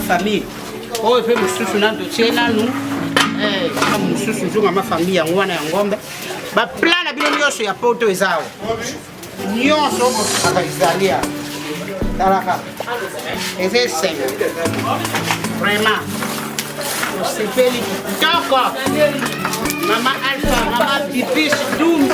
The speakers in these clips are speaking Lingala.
famille. Oh, peu mususu na dotiena nu. Mususu nzunga ma famille yango wana ya ngombe. Ba plan na bino nyonso ya poto ezao. Nyonso ko Isalia. Talaka. Ese vraiment. C'est feli. D'accord. Mama Alpha, Mama Pipis, Doom.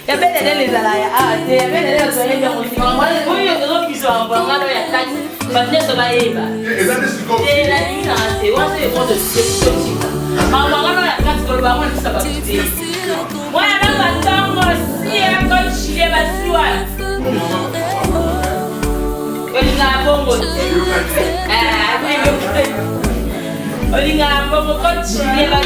Ya belle les alaya ah ya belle les soyez bien aussi moi yo qui sont en bangalo ya tani bande to ba eba et la nuit c'est moi c'est bon de ce ma bangalo ya tani ko ba moi ça va moi na ba tango si ya ko chile ba suwa olinga bongo olinga bongo ko chile ba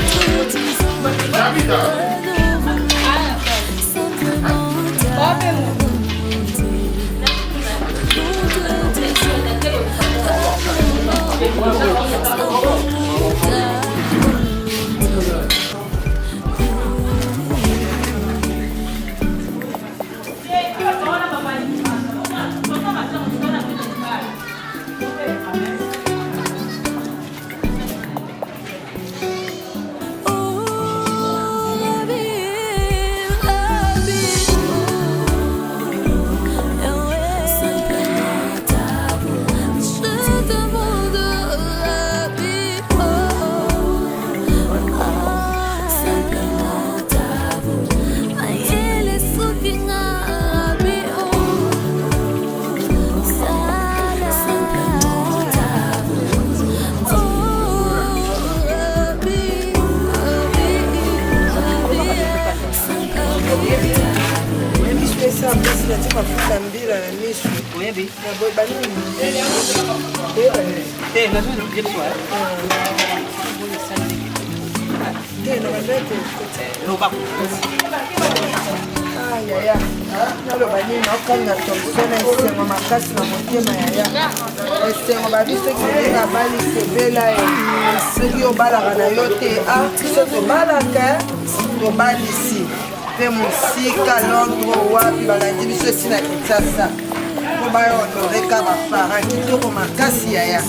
Obayo Reka Bafara, Kitoko Makasi Yaya.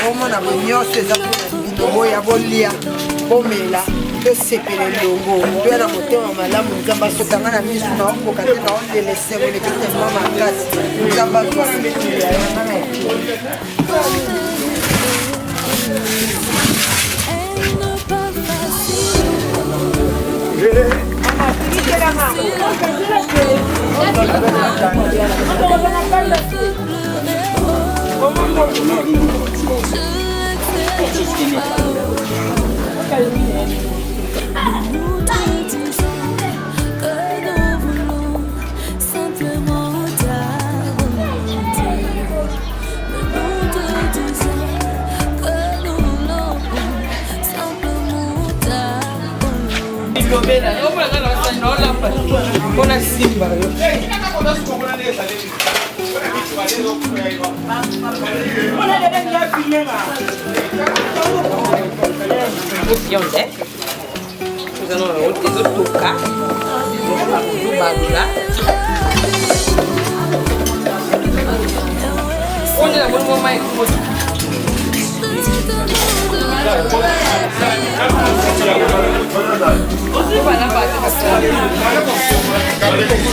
Omona Bonyoso Zapuna Binobo ya Bolia, Bomela, de Sepele Longo, de la Motema Malamu, Zamba Sotangana Misuna, Okatena, on de laisser le Kitten Mama Kasi, Zamba Soametia, Bona Simba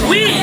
oui.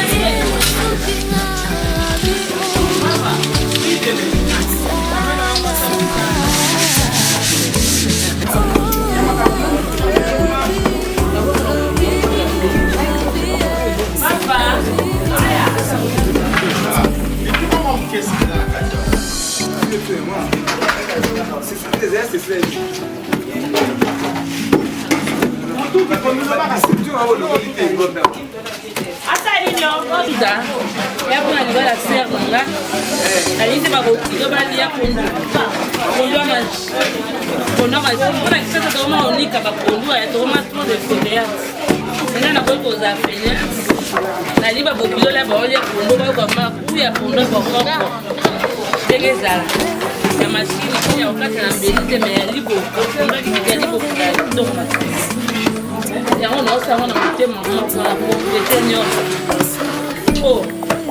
Oh,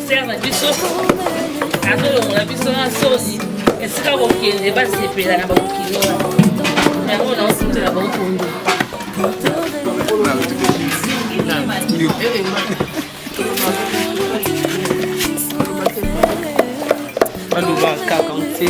serve du soif. Alors, on a vu ça en sauce. Est-ce que vous voulez pas se payer la bonne kilo? Mais on a aussi la bonne kilo. On va cacanter.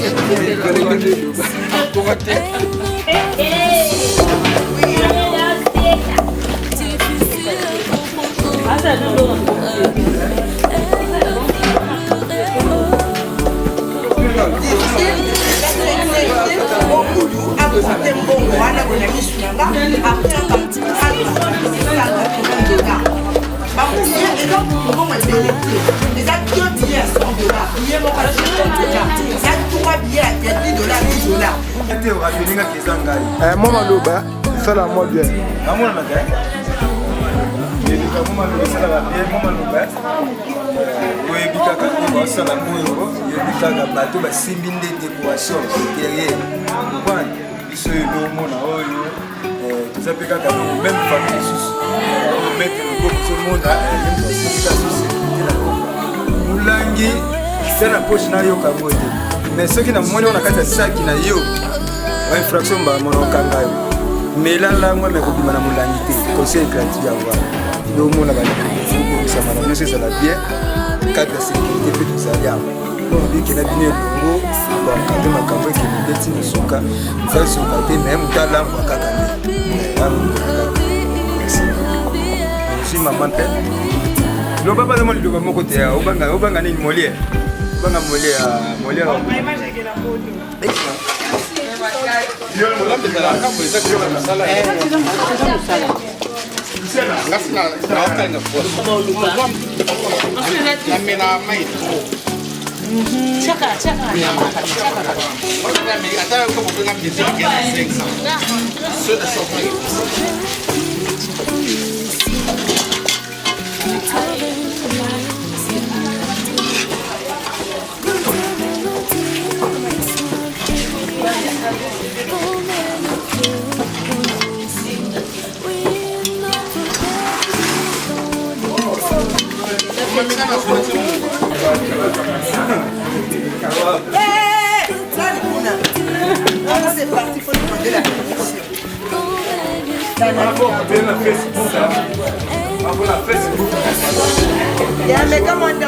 Maman Loba, ça la moi bien. bato basimbi nde décoration derrière biso elomona oyo toza mpe kaka même famille lisusu omettre loboko ozomona basimbi basosiete na molangi se na poche nayoka ngo te mais soki namoni ngo na kati ya saki na yo infraction bamonokanga yo melala ngo me kobima na molangi te conseil gratuit yango omona baobongisama na nyonso ezala bien kati ya sécurité mpe tozali yango bikena bino elongo bakande makambo ekende nde ntina suka zasoka te me motalambo kaka nde ozwi mama mpe loba bazamo liloba moko te obanga nini moliere obanga moliere Chaka. C'est parti, il faut demander la commission. Il y a un mec comme un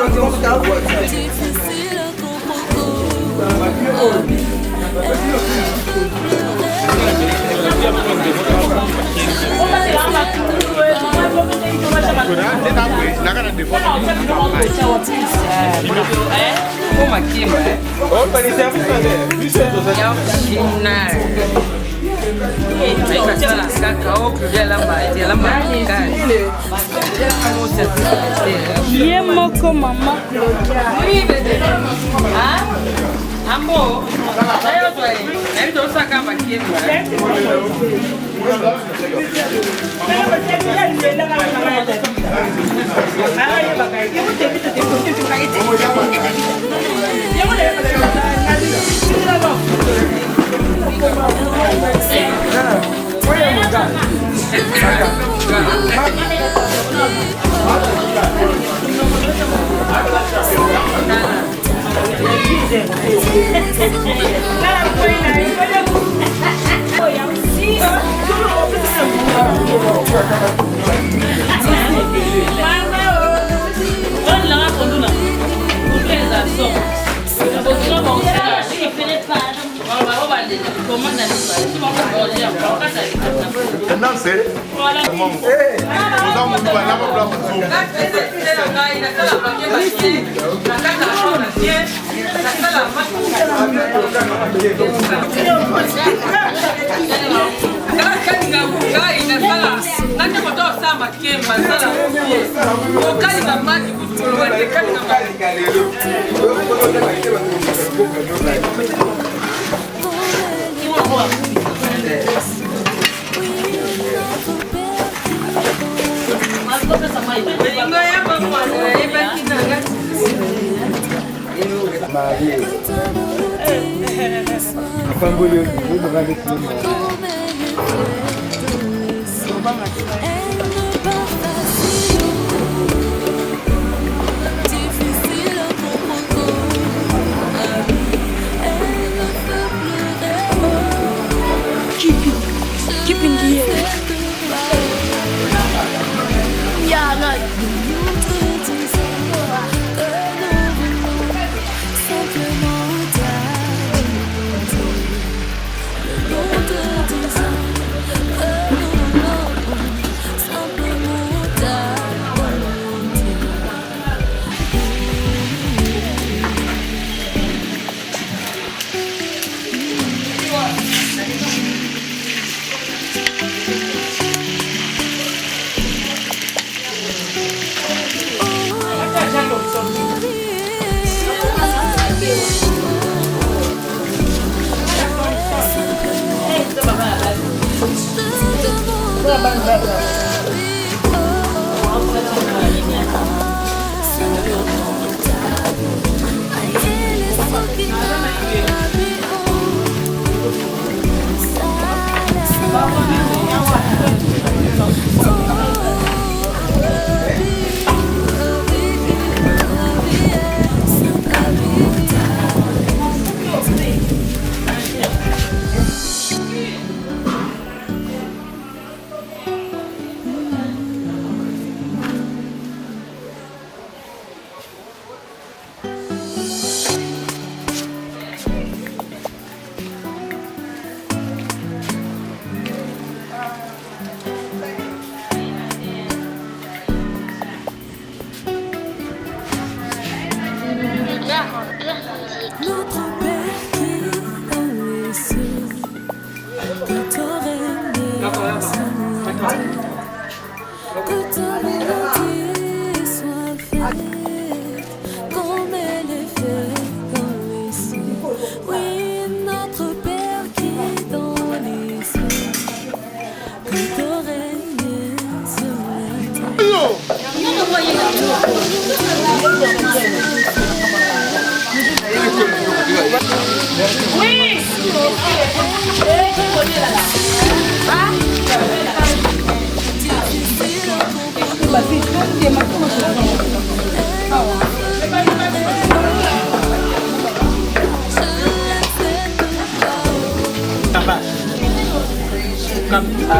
caméra.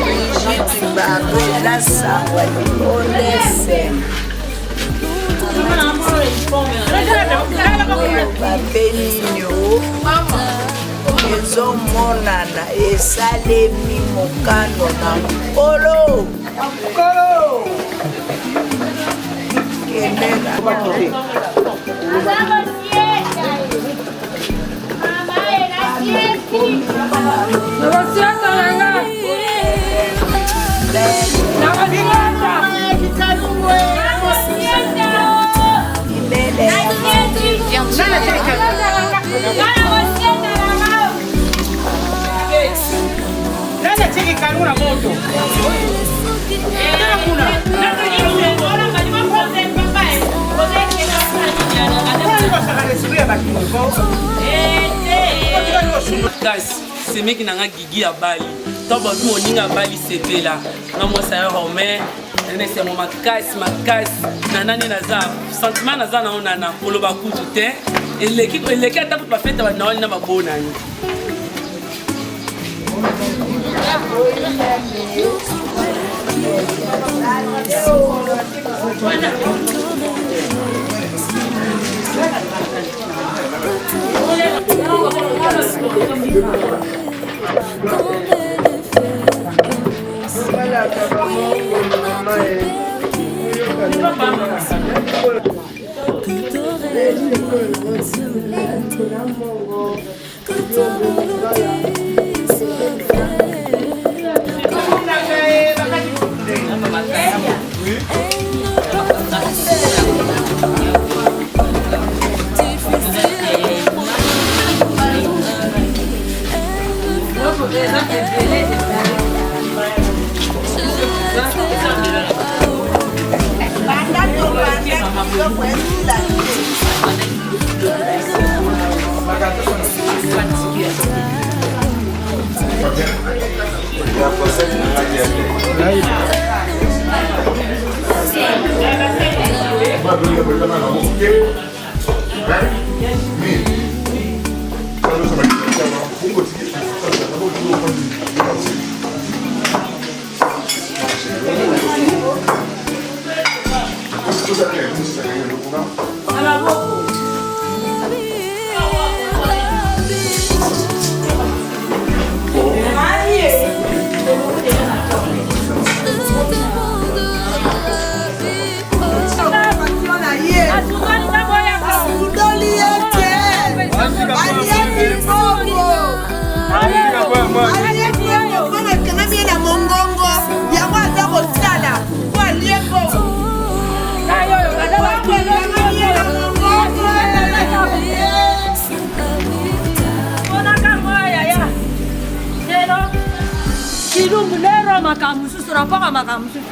Brigitte Babela Sawa Olese babenino ezomonana esalemi mokano na nkolo kendela c'est mec qui n'a gigi à Bali. Toi, bon, nous on y a Bali c'est là. Non, moi ça Romain. C'est mon macasse. Nanani naza. Sentiment naza na onana. Polo baku tout est. Et l'équipe a tapé pas fait na on na ba bona ni.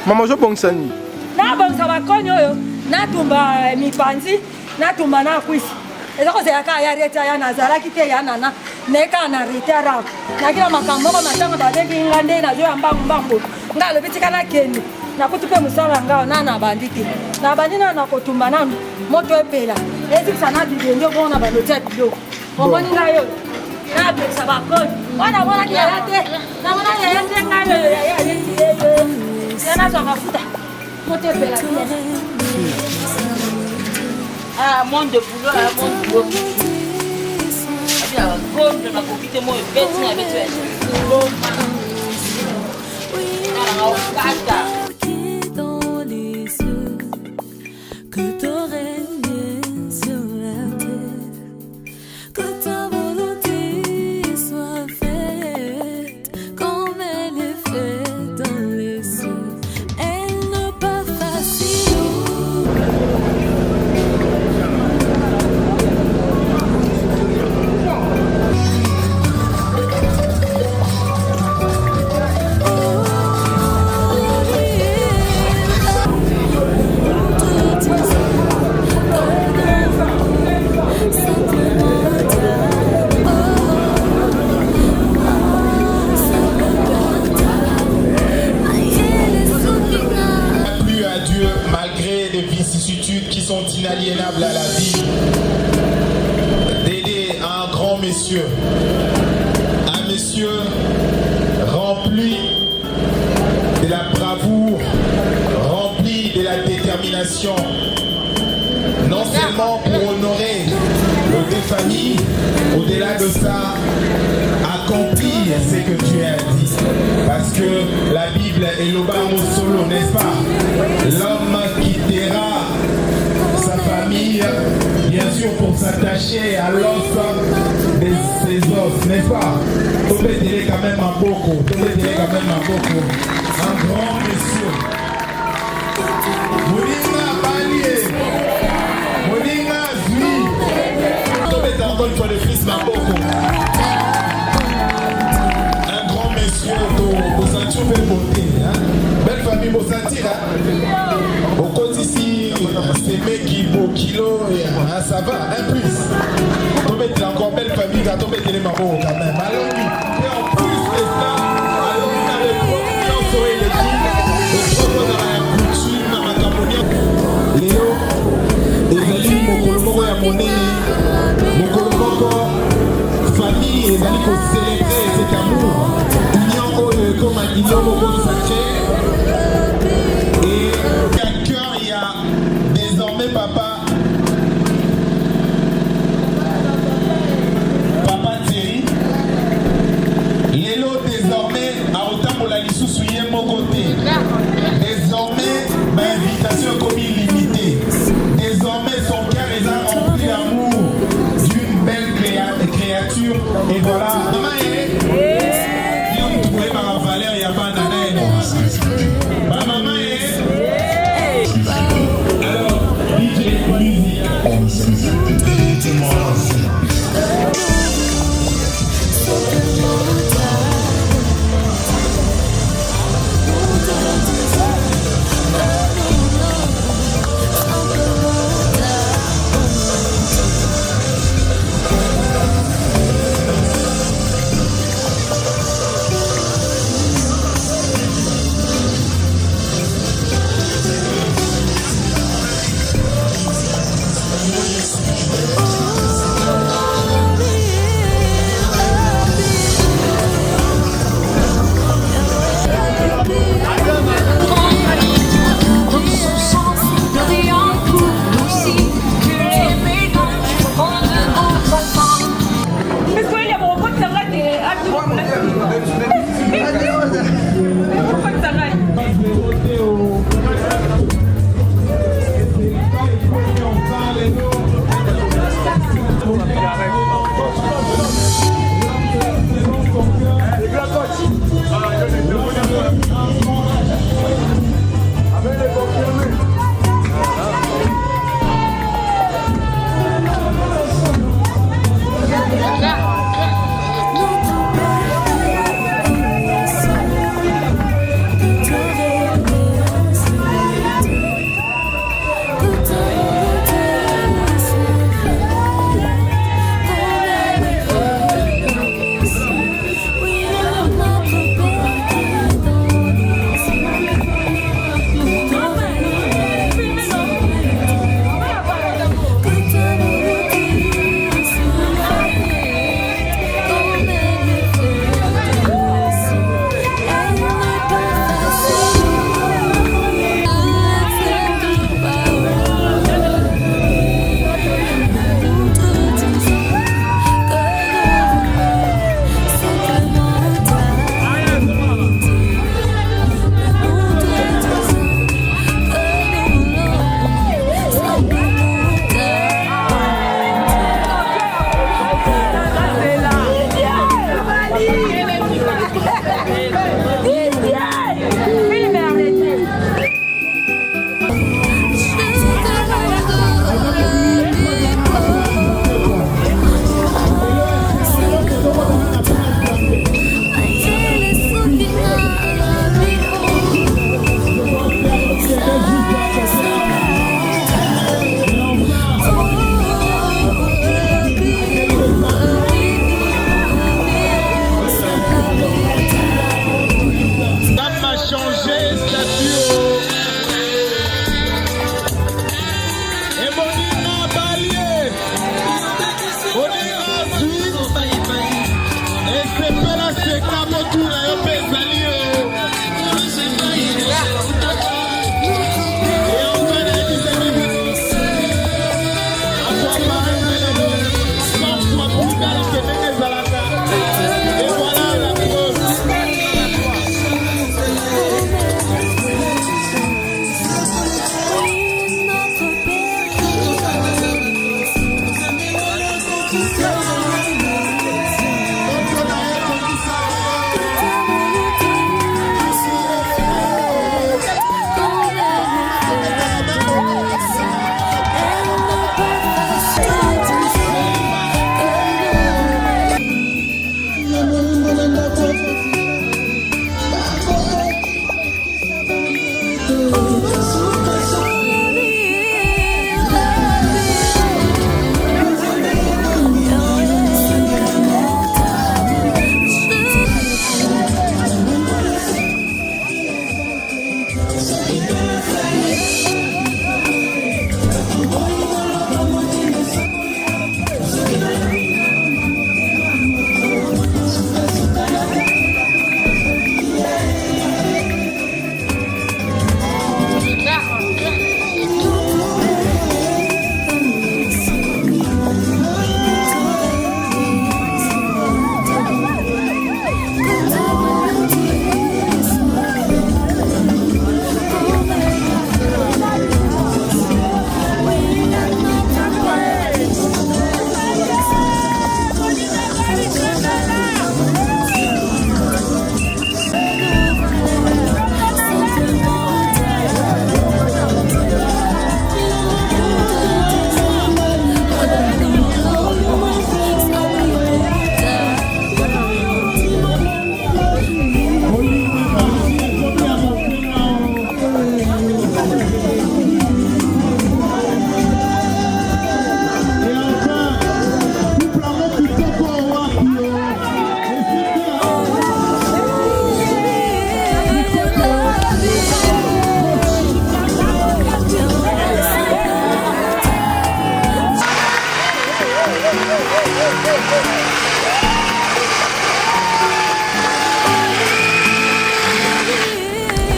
Maman, je pense que na bangisa bakonyo oyo natumba mipanzi natumba na kwisi ezokozela kaka ya reta ya nazalaki te ya nana neka na retara nakila makambo moko matanga babengi nga nde nazoya mbangumbango nga alobi tika nakende nakuti mpe mosala ngao na nabandi te nabandi na nakotumba nanu moto epela ezikisa na bibende obona na baloti ya biloko omoni ngai oyo napekisa bakonyo wana monaki yaya te namona yaya te ngai oyo yaya aleti eyo yanazwa mafuta. Ah, monde de boulot, monde de boulot. Comme de ma copine, moi, bête, avec dans les yeux que t'aurais mis sur la terre, que ta volonté soit faite comme elle est faite dans les cieux. Elle n'est pas facile. Inaliénable à la vie, d'aider un grand monsieur messieurs, rempli de la bravoure, rempli de la détermination, non seulement pour honorer nos deux familles, au-delà de ça, accomplir ce que Dieu a dit. Parce que la Bible est l'obamo solo, n'est-ce pas? L'homme quittera sa famille, bien sûr, pour s'attacher à l'os de ses os, n'est-ce pas? Tobé quand même un beaucoup, un grand monsieur. Moninga Balié, Moninga Zui, Tobé encore une fois de fils Maboko. Un grand monsieur, pour sentir belle beauté, belle famille, pour sentir, au côté ici, c'est mec qui beau kilo, ça va, un plus. Tobé encore belle famille, Tobé les mamans quand même. Alors, et en plus de ça, alors on a les propriétaires sur les propres dans la coutume, ma camonia. Léo, ezali mokolo moko ya monene, mokolo moko famille ezali ko célébrer cet amour, union oyo ekoma union moko sacré. Et à cœur il y a désormais papa Thierry. Lélo désormais à Otambola Lisusu yé mon côté. Désormais ma invitation est comme illimitée. Désormais son cœur est rempli d'amour d'une belle créature. Et voilà. Maman est. Dis on trouvait par valeur il y a pas d'année. Ma maman est. Alors DJ musique.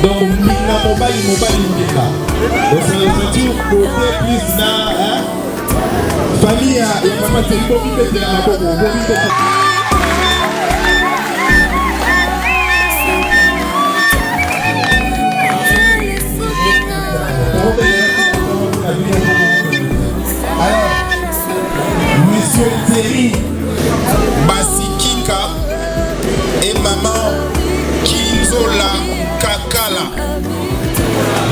Donc, Minga Mobali Minga. Donc, c'est une beauté plus na famille et maman c'est Bobby de la Bobo. Alors, Monsieur Terry Basikika et maman Kinzola Kakala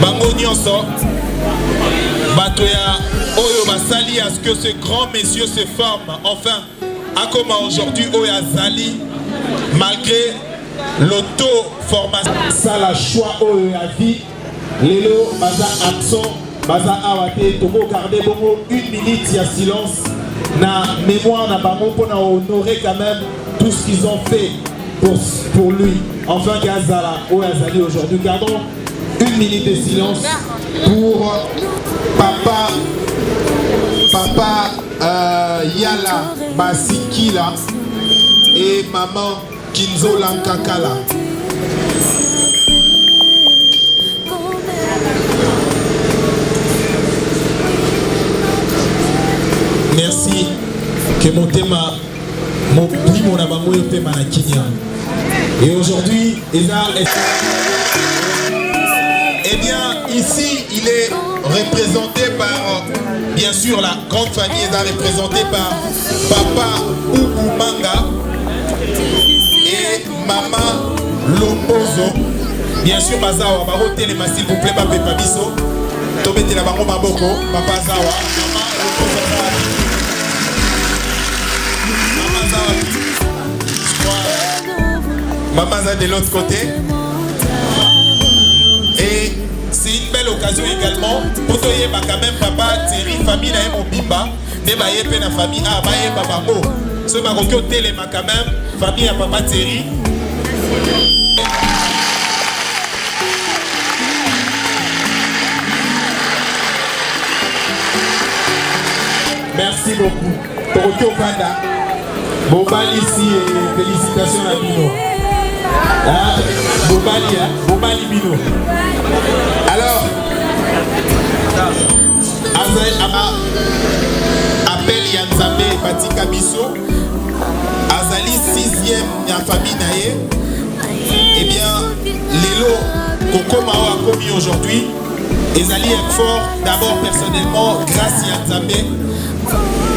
bango nyonso bato ya oyo basali à ce que ce grand monsieur se forme enfin à comme aujourd'hui oyo azali malgré l'auto-formation ça la choix oyo ya vie lelo baza absent baza awate tomo garder bongo 1 minute ya silence na mémoire na bango pour honorer quand même tout ce qu'ils ont fait pour lui. Enfin, Gazala, Oazali aujourd'hui, gardons 1 minute de silence pour papa Yala Basikila et maman Kinzo Lankakala. Merci que mon thème mon prix mon amour était manakinia. Et aujourd'hui, eh bien, ici, il est représenté par, bien sûr, la grande famille est représentée par Papa Oubou Manga et Maman Lopozo. Bien sûr, Bazawa, Baro Téléma, s'il vous plaît, Papa Biso. Tobete la Baro Maboko, Papa Zawa, Maman Lopozo. Maman Zawa, je crois. Maman Zawa de l'autre côté. Et c'est une belle occasion également pour toi quand même papa Thierry famille na mon bimba ne ba yé na famille a ba yé papa mo ce ba ko téléma quand même famille à papa Thierry. Merci beaucoup. Tokyo Panda. Bobali ici et félicitations à Bino. Bobali Bino. Alors, appel Yanzambe Batika Biso, Azali 6e na famille nae. Eh bien, Lelo Koko Mao a commis aujourd'hui. Ezali est fort, d'abord personnellement, grâce à Yanzambe,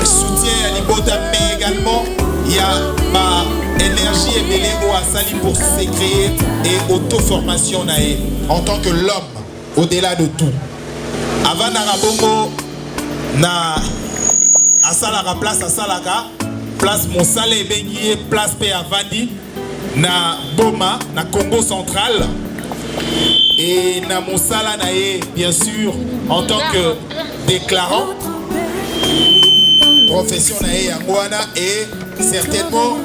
soutien à Libota, mais également il y a ma énergie et Bélégo à Sali pour se créer et auto-formation nae en tant que l'homme au-delà de tout. Avant Narabongo na Asalaka place Asalaka place Monsale et Benguié place P Avandi na Boma na Congo central et na Monsala nae bien sûr en tant que déclarant profession nae Yangwana et certainement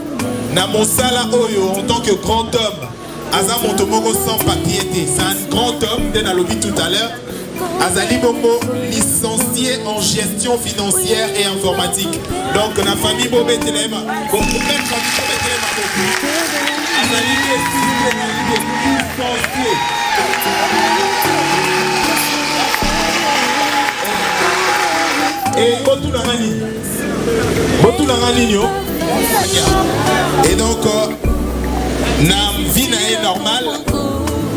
na Monsala Oyo en tant que grand homme Azam Montomogo sans papier, c'est un grand homme, dès lobby tout à l'heure. Azali Bongo, licencié en gestion financière et informatique. Donc, la famille Bobé Telema, beaucoup même famille Bobé Telema, Azali licencié. Et Botou Langani, et donc, na vie nae normal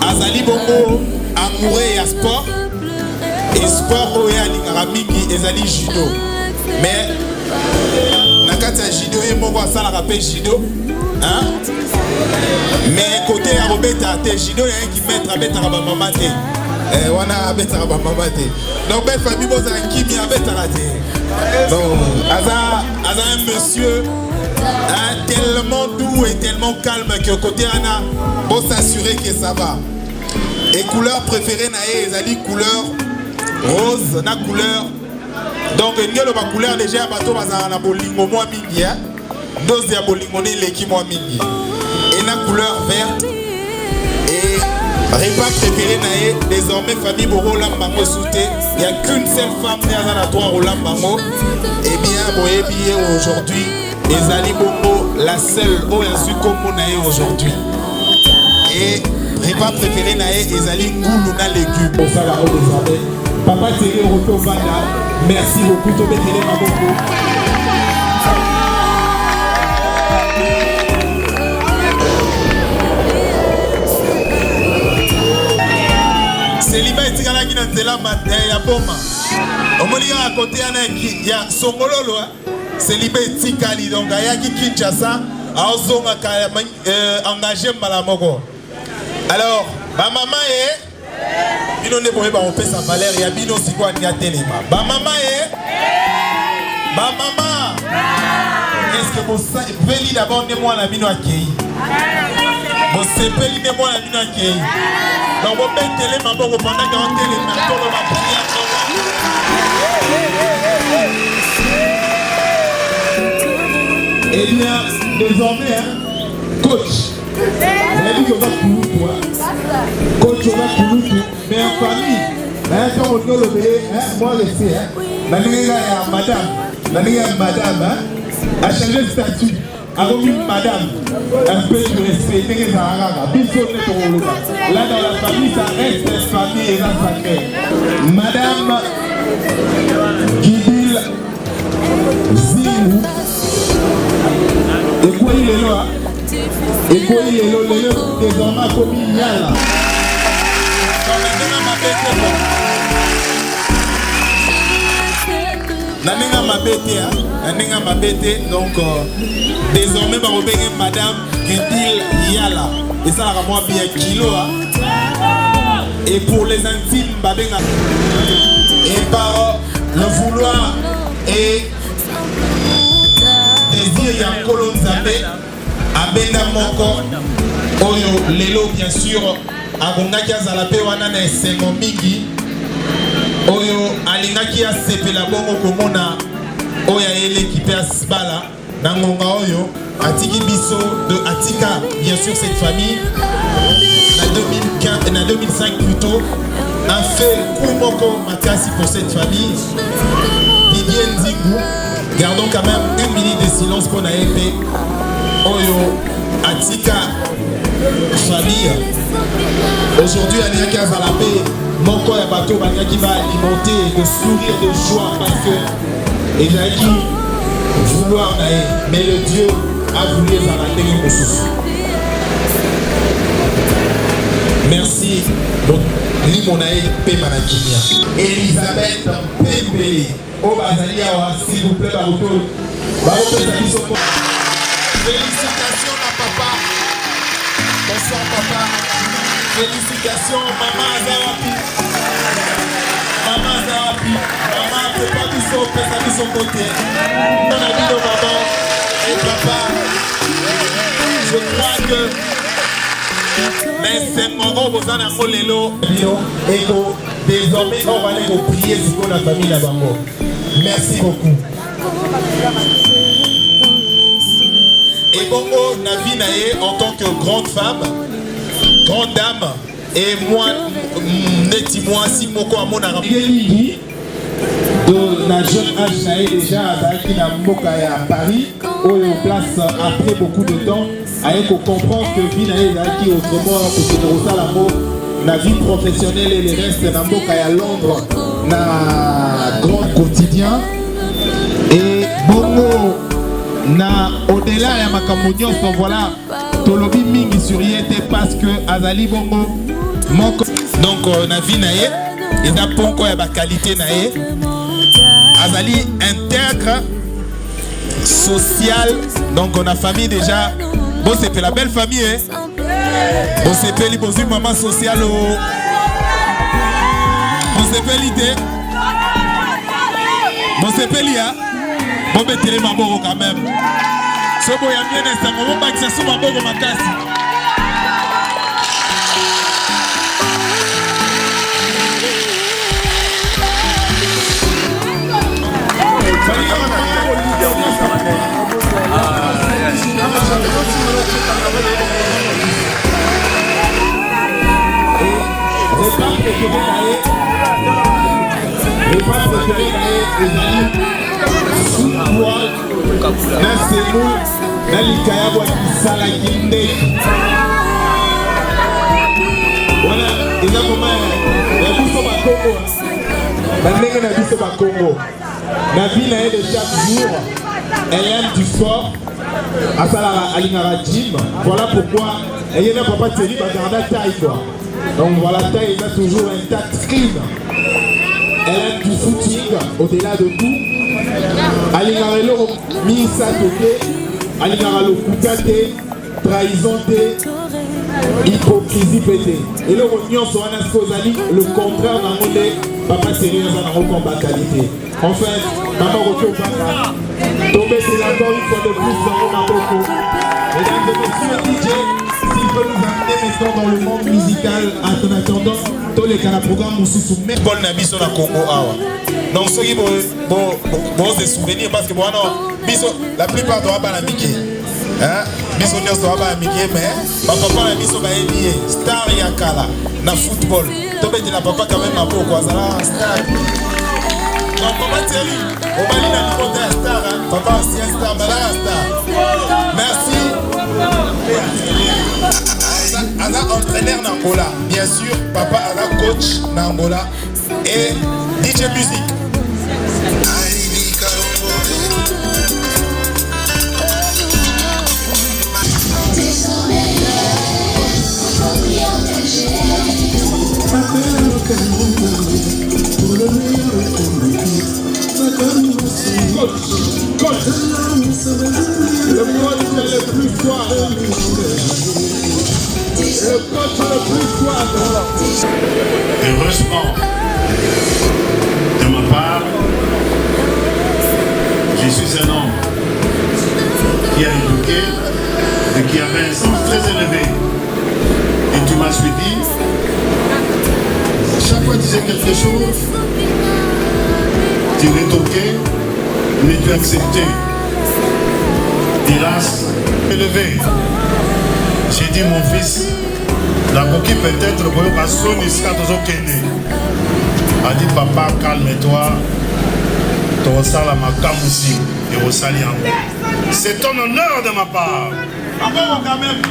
azali bongo amoureux ya sport et sport oya lingara mingi ezali judo mais na kati ya judo ye moko asalaka pe judo hein mais côté ya robeta te judo ya ki mettre abetaka ba mama te wana abetaka ba mama te donc belle famille bozala kimi abetaka te donc aza un monsieur tellement doux et tellement calme que côté Anna, pour s'assurer que ça va. Et couleur préférée nae ezali couleur rose na couleur. Donc ngelo ba couleur déjà bato bazana na bolingo moi mingi hein. Dose ya bolingo ne leki moi mingi. Et na couleur verte. Et repas préféré nae désormais famille Boro Lambango souté. Il y a qu'une seule femme na trois Rolambango. Et bien boye billet aujourd'hui. Ezali Bongo, la seule où elle suit comme on a aujourd'hui. Et repas préféré nae ezali ngulu na légumes. Pour ça là désormais. Papa Thierry Roto Vanda, merci beaucoup to betele maboko. Célibat etikala ki na nzela ya boma. Omoni à côté ya Songololo. Célibat etikali donc ayaki Kinshasa azonga engagé malamoko. Alors, ma maman est bino ne pouvez pas romper sa valeur ya bino sikwa ni atelema. Ba maman est ba maman. Est-ce que vous peli d'abord ne moi la bino akei. Vous sepeli ne moi la bino akei. Donc vous mettez les mamans pendant que on téléma pour la prière. Eh bien, désormais, coach, elle dit qu'on va pour toi. Coach, on va pour nous, mais en famille, quand on doit le bébé, moi je sais, la madame, a changé de statut. Alors, madame, un peu de respect, là dans la famille, ça reste famille et la sacrée. Madame Guidil Zingou. Et quoi il est là? Et quoi il est là? Désormais, comme il y a là. Nanenga mabete, donc désormais, madame Guidil Yala. Et ça, la moi bien kilo. Et pour les intimes, et par le vouloir et désir, il y a Colon Zambé, Abenda Moko, Oyo, Lelo, bien sûr, Abongaki Azalape, Wanana et Sengo Mingi, Oyo, Alingaki a Sepela Bongo Komona, Oya Ele qui passe Bala, Nangonga Oyo, Atiki Bisso de Atika, bien sûr, cette famille, en 2005 plutôt, a fait Koumoko Makasi pour cette famille, Didier Nzingou. Gardons quand même 1 minute de silence pour la épée. Oyo, Atika, famille. Aujourd'hui, Aliaki Azalape, mon corps et bateau, qui va alimenter de sourire, de joie, parce que il a dit vouloir, mais le Dieu a voulu Azalape au souffle. Merci. Donc, Limonae Pemanakinia. Elisabeth Pembele. Oh, Bazalia, s'il vous plaît, Baroto. Félicitations à papa. Bonsoir, papa. Félicitations, maman Azarapi. Maman Azarapi. Maman, c'est pas du son, c'est de son côté. On a dit aux mamans et papa. Je crois que. Mais c'est mon gros besoin d'un molelo. Et désormais, on va aller prier sur la famille là-bas. Merci beaucoup. Et Bongo Navinae, en tant que grande femme, grande dame, et moi, moi, si Moko à mon arabe. De la jeune âge, Naé déjà à Moka à Paris, où on place après beaucoup de temps, avec comprendre que Vinae qui autrement, que c'est pour ça l'amour, la vie professionnelle et les restes, na Moka à Londres, na grand quotidien. Et Bongo, na au-delà ya makambo so voilà, tolobi mingi sur yete parce que Azali Bongo, Moko. Donc na Vinae, et na Ponko ya ba qualité nae. Azali intègre, social, donc on a famille déjà. Bon, c'est la belle famille, hein. Bon, c'est pas l'hypothèse maman sociale. Bon, c'est pas l'idée. Bon, c'est pas l'IA. Bon, mais télé ma bourre quand même. Ce boy a bien instant, on va pas que ça soit ma bourre ma casse. eza moma ya biso bakongo bandenge na biso bakongo na vie na ye de chaque jour elle aime du sport asalaka alingaka gym voilà pourquoi eye na papa Thierry bagarda taille quoi donc voilà taille eza toujours intact clean elle aime du footing au-delà de tout alingaka eloko misato te alingaka lokuta te trahison te hypocrisie pété et le rognon sur un ascosali le contraire d'un modèle papa sérieux dans un combat qualité enfin maman retour papa tombé c'est encore une fois de plus dans mon maboko mesdames et messieurs DJ s'il peut nous amener maintenant dans le monde musical en attendant tous les cas programme aussi sous même bon na biso na Congo awa donc ceux qui vont se souvenir parce que bon biso la plupart doivent pas la miquer hein biso nyonso doivent pas la miquer mais papa na biso ba NBA star ya kala na football tobetela papa quand même maboko azala star donc papa Thierry obali na niveau de star papa ancien star bala star merci Aza entraîneur d'Angola, bien sûr, papa Aza coach d'Angola et DJ Music. Coach, le coach le plus fort. Le coach le plus fort. Heureusement, de ma part, je suis un homme qui a éduqué et qui avait un sens très élevé. Et tu m'as suivi. Chaque fois que tu disais quelque chose, tu rétorquais, mais tu acceptais. Hélas, élevé. J'ai dit mon fils, la coquille peut-être pour une personne ici à tous a dit papa calme-toi, tu ressens la macam aussi et au salian. C'est ton honneur de ma part. Encore quand même.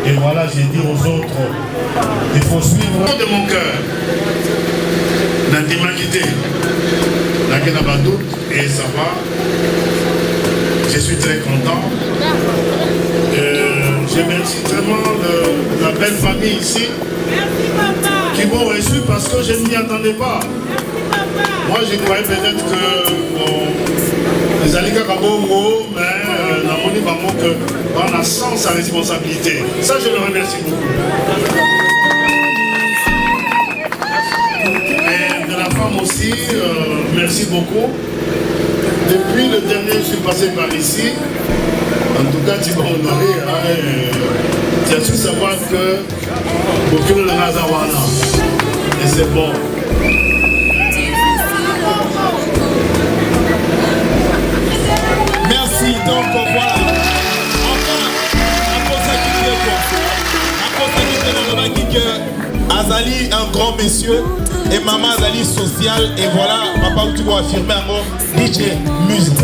Et voilà, j'ai dit aux autres, il faut suivre de mon cœur. L'humanité, la qui n'a pas de doute, et ça va. Je suis très content. Je remercie vraiment la belle famille ici qui m'ont reçu parce que je ne m'y attendais pas. Moi, je croyais peut-être que les alliés Kabongo, mais la monnaie va manquer dans la sens sa responsabilité. Ça, je le remercie beaucoup. Et de la femme aussi, merci beaucoup. Depuis le dernier, je suis passé par ici. En tout cas, tu vas honorer. Tu as su savoir que beaucoup de Nazawana. Et c'est bon. Merci, donc voilà. Enfin, à cause de Azali, un grand monsieur, et maman Azali social, et voilà, papa, où tu vas affirmer un mot, DJ Music.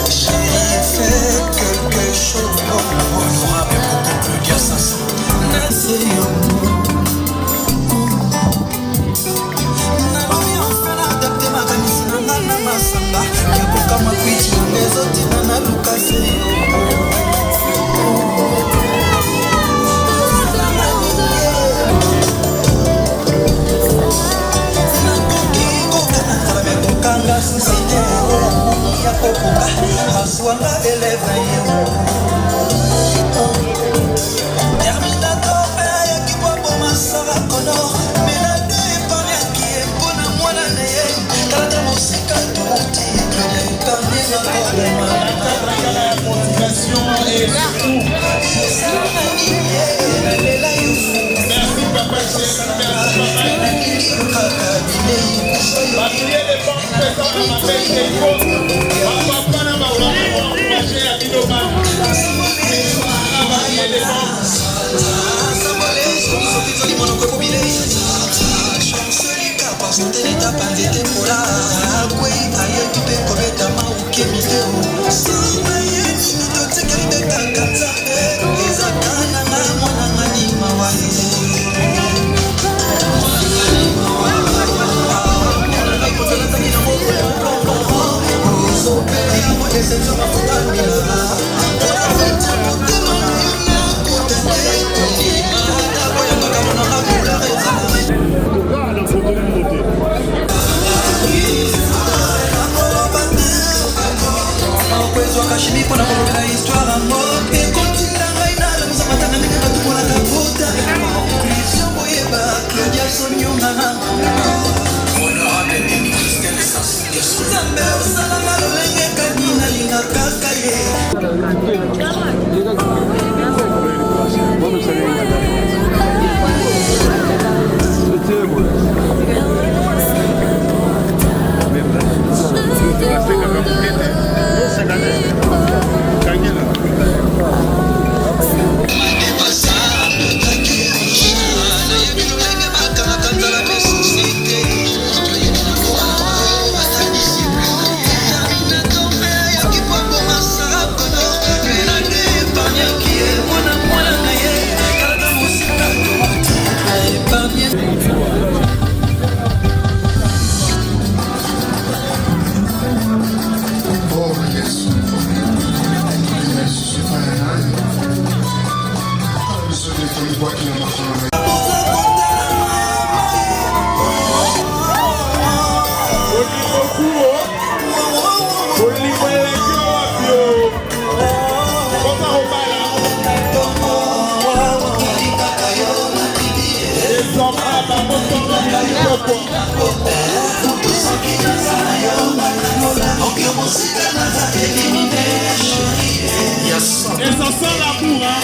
J'ai fait quelque chose honorable pour te dire ça. Chancelier, car par son banzete kola akwei ayebi mpe kobeta mauke mideo sanga yeni mitotekeli bekaka nzambe ezaka nanga mwananga limawa Kashimi pona kolobela histoire yango ekotinda ngai nalamusa matanga ndenge batukolaka pota soboyeba Claudia Sonyonga nzambe osalanga lolenge kani nalinga kaka ye Et ça sent l'amour, hein.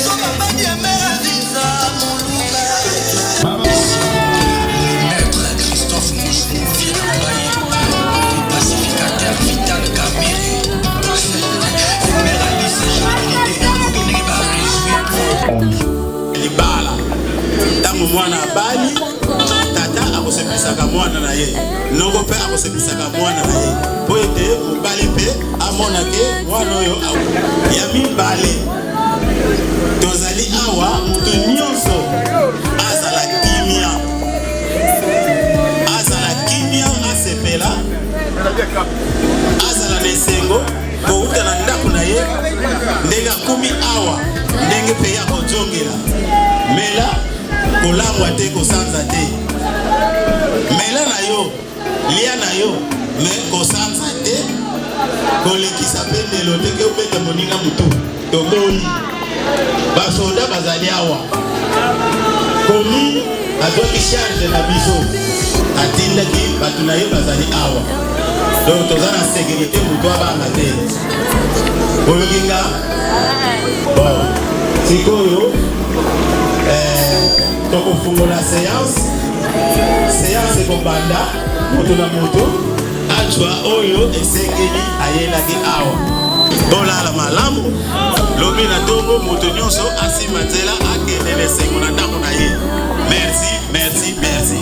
Soka bandi ya mera visa muluka mwana na ye noko mpe akosepesaka mwana na ye po ete mobali mpe amonake mwana oyo ya mibale tozali awa moto nyonso azala kimia asepela azala na esengo kouta na ndako na ye ndenge akumi awa ndenge mpe ya kozongela mela kolangwa te kosanza te mela na yo lia na yo me kosanza te kolekisa mpe ndelo teke obeta moninga motu toboyi basoda bazali awa komi azwaki charge na biso atindaki bato na ye bazali awa donc toza na sécurité moto abanga te oyokinga bon sikoyo tokofungola séance ekobanda moto na moto ajwa oyo esengeli ayelaki awa bolala malamu lobi na ntongo moto nyonso asima nzela akendele esengo na ndako na ye merci merci merci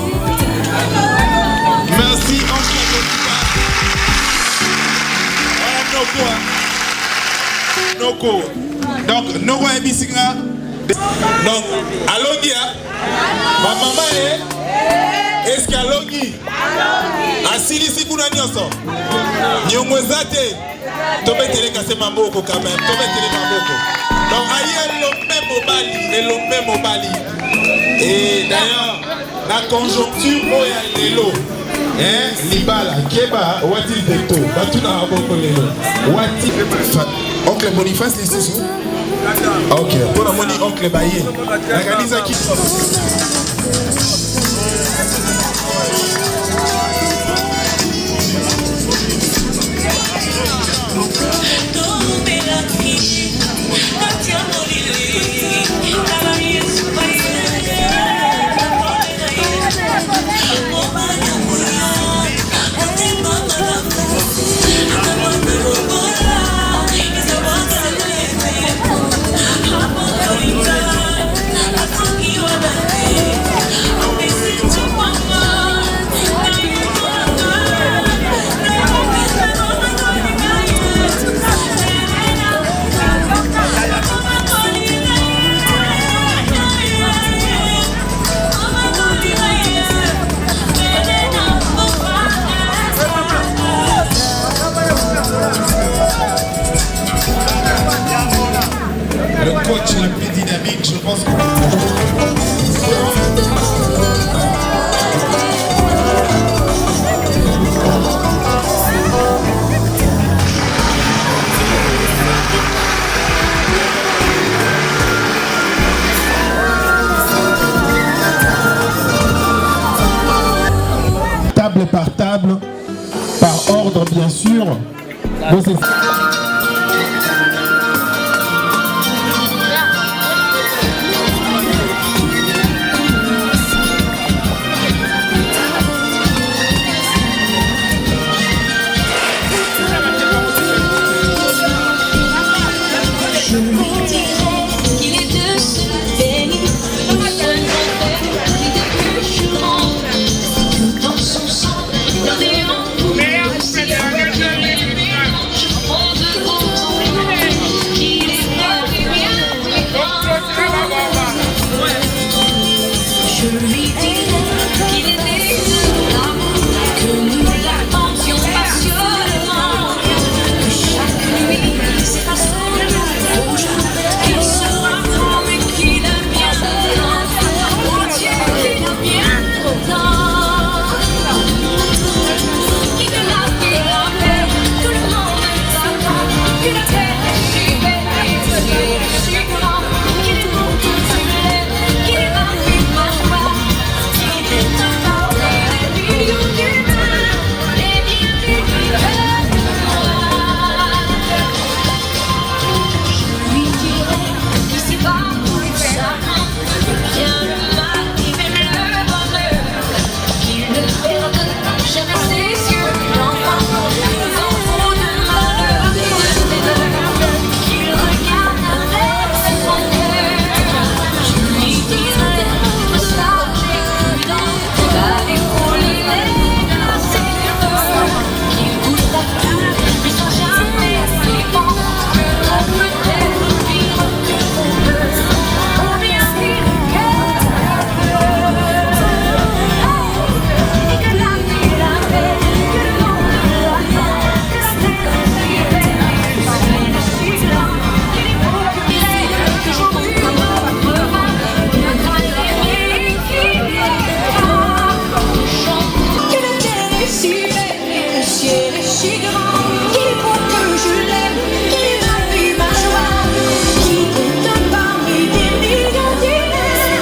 merci Noko donc Noko ebisinga donc alongi ya ma mama est-ce que alongi asilisi kuna nyonso nyongo eza te tobeteleka se maboko quand même tobetele maboko donc aye elombe mobali et d'ailleurs la conjoncture oya lelo libala keba wati beto batuna maboko lelo wati oncle Boniface lisusu ok mpona moni oncle baye nakanizaki le coach le plus dynamique, je pense que... Table par table, par ordre bien sûr, de ces... Dans des si grand, il faut que je l'aime, il m'a fait ma joie, qui est un parmi des millions d'humains.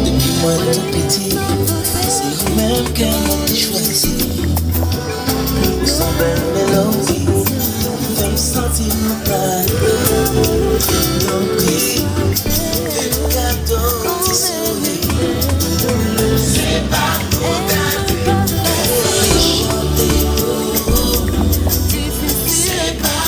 Depuis moi tout petit, c'est vous-même qui m'ont choisi. Son belle mélodie me fait me sentir mal. Donc oui, le cadeau du soleil, c'est pas pour garder. Et chanter, c'est pas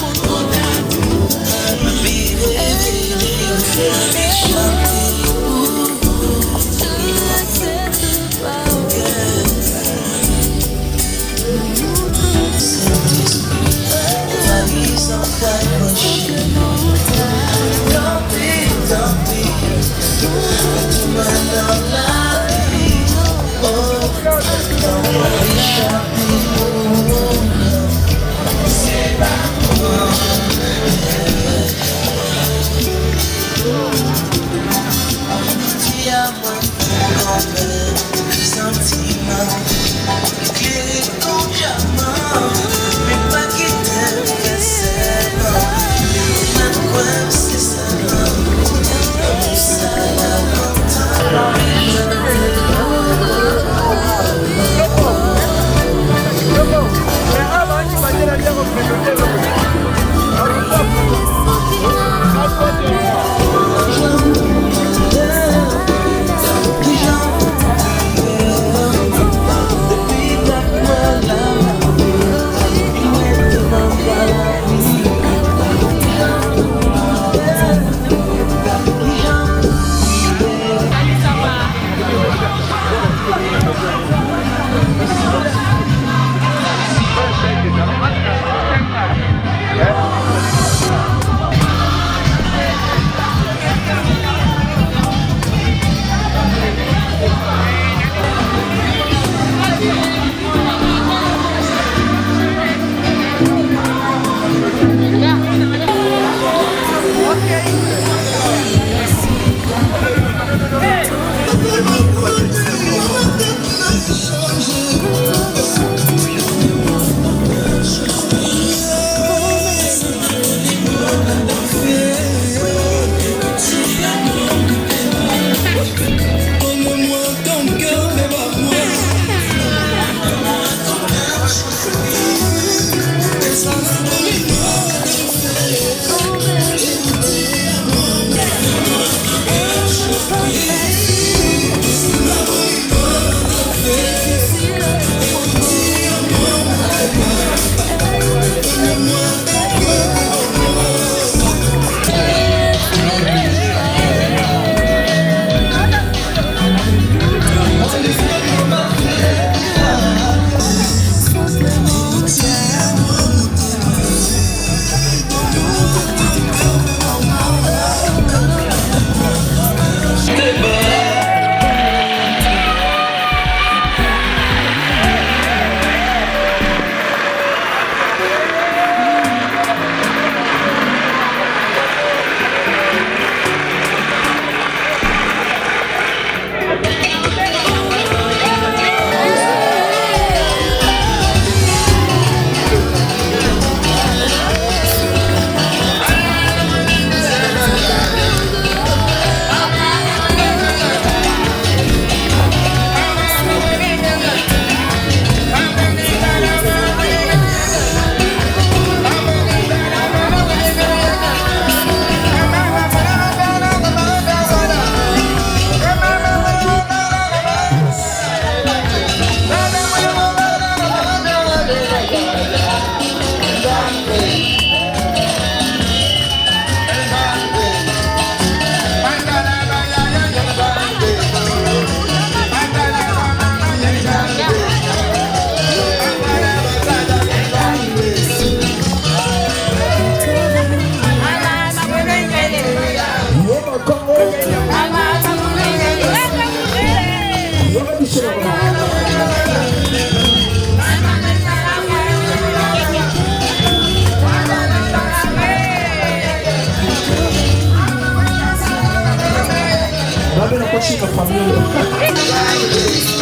continue famille.